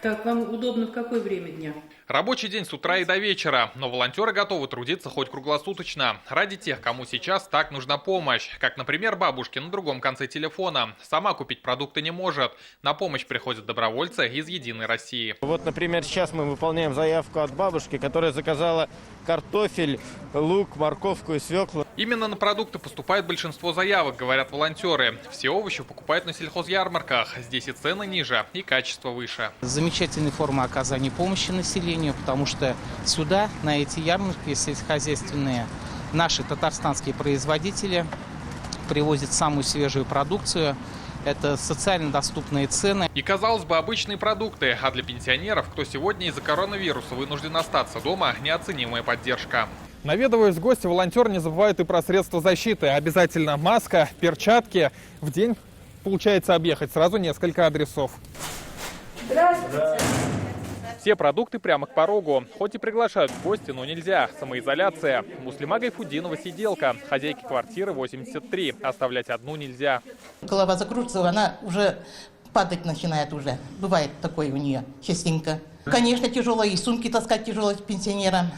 Так, вам удобно в какое время дня? Рабочий день с утра и до вечера, но волонтеры готовы трудиться хоть круглосуточно. Ради тех, кому сейчас так нужна помощь. Как, например, бабушке на другом конце телефона. Сама купить продукты не может. На помощь приходят добровольцы из «Единой России». Вот, например, сейчас мы выполняем заявку от бабушки, которая заказала картофель, лук, морковку и свеклу. Именно на продукты поступает большинство заявок, говорят волонтеры. Все овощи покупают на сельхозярмарках. Здесь и цены ниже, и качество выше. Замечательная форма оказания помощи населению, потому что сюда, на эти ярмарки сельскохозяйственные, наши татарстанские производители привозят самую свежую продукцию. Это социально доступные цены. И, казалось бы, обычные продукты. А для пенсионеров, кто сегодня из-за коронавируса вынужден остаться дома, неоценимая поддержка. Наведываясь в гости, волонтеры не забывают и про средства защиты. Обязательно маска, перчатки. В день получается объехать сразу несколько адресов. Здравствуйте. Все продукты прямо к порогу. Хоть и приглашают в гости, но нельзя. Самоизоляция. Муслима Гайфуддинова сиделка. Хозяйки квартиры 83. Оставлять одну нельзя. Голова закружится, она уже падать начинает уже. Бывает такое у нее частенько. Конечно, тяжело, и сумки таскать тяжело пенсионерам.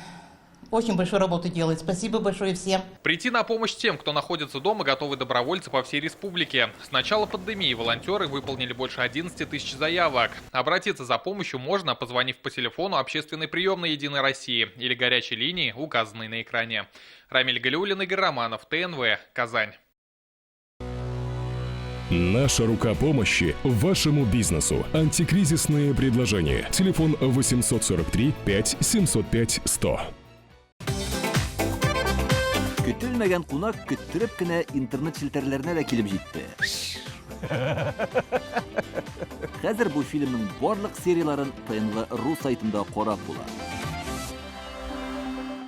Очень большую работу делает. Спасибо большое всем. Прийти на помощь тем, кто находится дома, готовы добровольцы по всей республике. С начала пандемии волонтеры выполнили больше 11 тысяч заявок. Обратиться за помощью можно, позвонив по телефону общественной приемной «Единой России» или горячей линии, указанной на экране. Рамиль Галиуллин, Игорь Романов, ТНВ, Казань. Наша рука помощи вашему бизнесу. Антикризисные предложения. Телефон 843 5 705 100. Көтелмәгән кунак көттүреп кенә интернет челтәрләренә дә килеп җитте. Хәзер бу фильмның барлык серияларын ТНВ.ру сайтында карап була.